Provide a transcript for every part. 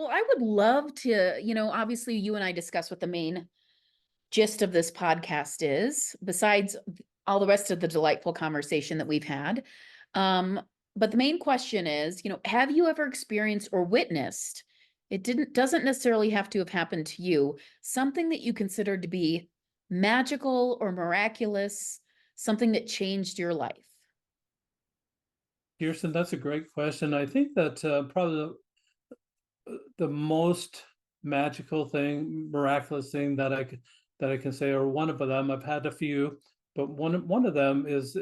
Well, I would love to, obviously you and I discuss what the main gist of this podcast is, besides all the rest of the delightful conversation that we've had. Um, but the main question is, have you ever experienced or witnessed, it doesn't necessarily have to have happened to you, something that you considered to be magical or miraculous, something that changed your life? Kirsten, that's a great question. I think that probably the most magical thing, miraculous thing that I can say, or one of them. I've had a few, but one of them is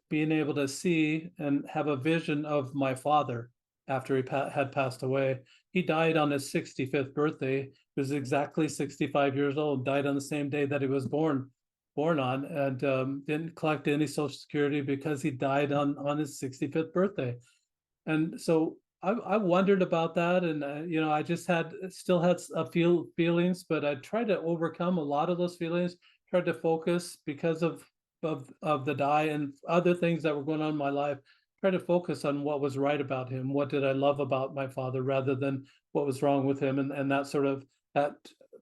being able to see and have a vision of my father after had passed away. He died on his 65th birthday. He was exactly 65 years old. Died on the same day that he was born on, and didn't collect any Social Security because he died on his 65th birthday. And so I wondered about that, and I just still had a few feelings, but I tried to overcome a lot of those feelings. Tried to focus because of the die and other things that were going on in my life. Tried to focus on what was right about him. What did I love about my father, rather than what was wrong with him, and that sort of that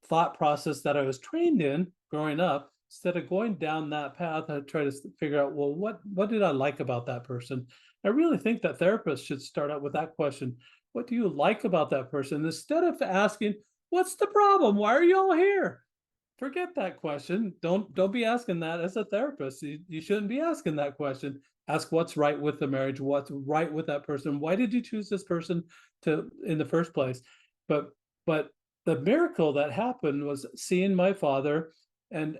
thought process that I was trained in growing up. Instead of going down that path, I try to figure out, well, what did I like about that person? I really think that therapists should start out with that question. What do you like about that person? Instead of asking, what's the problem? Why are you all here? Forget that question. Don't be asking that as a therapist. You shouldn't be asking that question. Ask what's right with the marriage, what's right with that person. Why did you choose this person to in the first place? But but the miracle that happened was seeing my father, and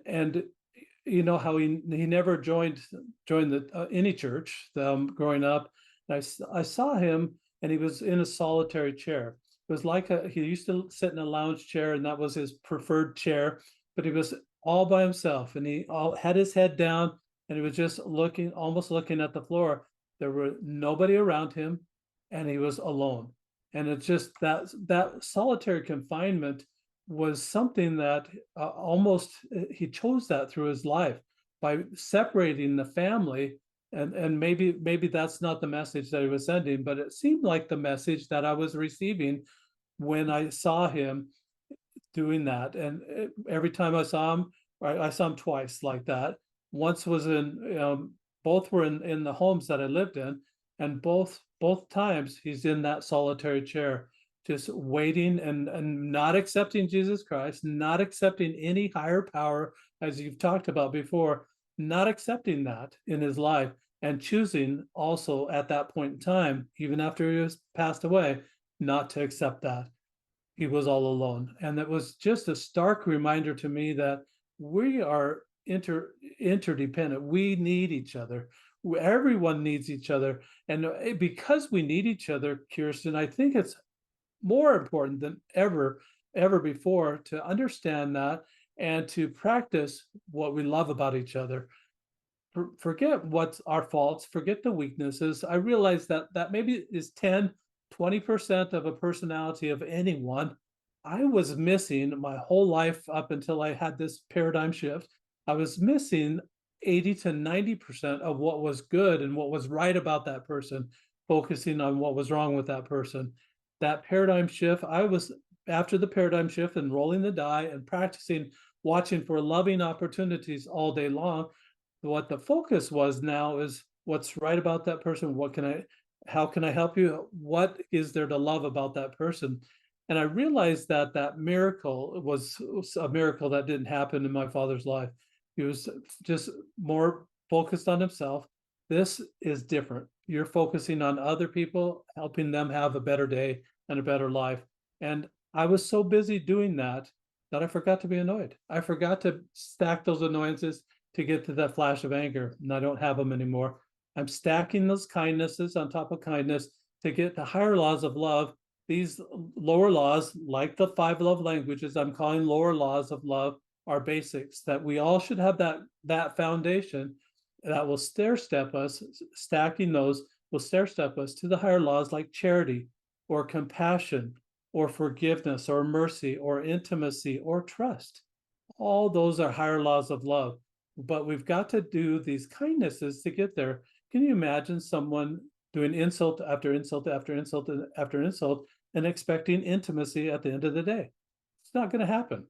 you know how he never joined the any church growing up. And I saw him, and he was in a solitary chair. It was like he used to sit in a lounge chair, and that was his preferred chair. But he was all by himself, and he had his head down, and he was just looking, almost looking at the floor. There were nobody around him, and he was alone. And it's just that solitary confinement was something that almost he chose that through his life by separating the family. And maybe that's not the message that he was sending, but it seemed like the message that I was receiving when I saw him doing that. And every time I saw him, I saw him twice like that. Once was both were in the homes that I lived in, and both times he's in that solitary chair, just waiting and not accepting Jesus Christ, not accepting any higher power, as you've talked about before, not accepting that in his life, and choosing also at that point in time, even after he was passed away, not to accept that. He was all alone. And it was just a stark reminder to me that we are interdependent. We need each other. Everyone needs each other. And because we need each other, Kirsten, I think it's more important than ever before to understand that and to practice what we love about each other. Forget what's our faults, forget the weaknesses. I realize that maybe is 10-20% of a personality of anyone. I was missing my whole life up until I had this paradigm shift. I was missing 80 to 90% of what was good and what was right about that person, focusing on what was wrong with that person. That paradigm shift, I was, after the paradigm shift and rolling the die and practicing watching for loving opportunities all day long. What the focus was now is what's right about that person. How can I help you? What is there to love about that person? And I realized that miracle was a miracle that didn't happen in my father's life. He was just more focused on himself. This is different. You're focusing on other people, helping them have a better day and a better life. And I was so busy doing that I forgot to be annoyed. I forgot to stack those annoyances to get to that flash of anger, and I don't have them anymore. I'm stacking those kindnesses on top of kindness to get the higher laws of love. These lower laws, like the 5 love languages, I'm calling lower laws of love, are basics that we all should have that foundation that will stair step us. Stacking those will stair step us to the higher laws like charity or compassion or forgiveness or mercy or intimacy or trust. All those are higher laws of love. But we've got to do these kindnesses to get there. Can you imagine someone doing insult after insult after insult after insult and expecting intimacy at the end of the day. It's not going to happen.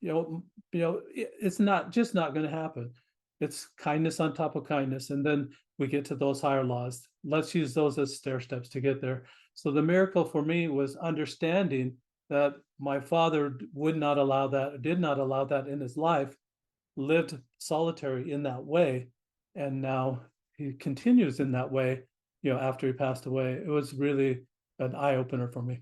It's not just not going to happen. It's kindness on top of kindness, and then we get to those higher laws. Let's use those as stair steps to get there. So the miracle for me was understanding that my father would not allow that, did not allow that in his life, lived solitary in that way, and now he continues in that way, after he passed away. It was really an eye opener for me.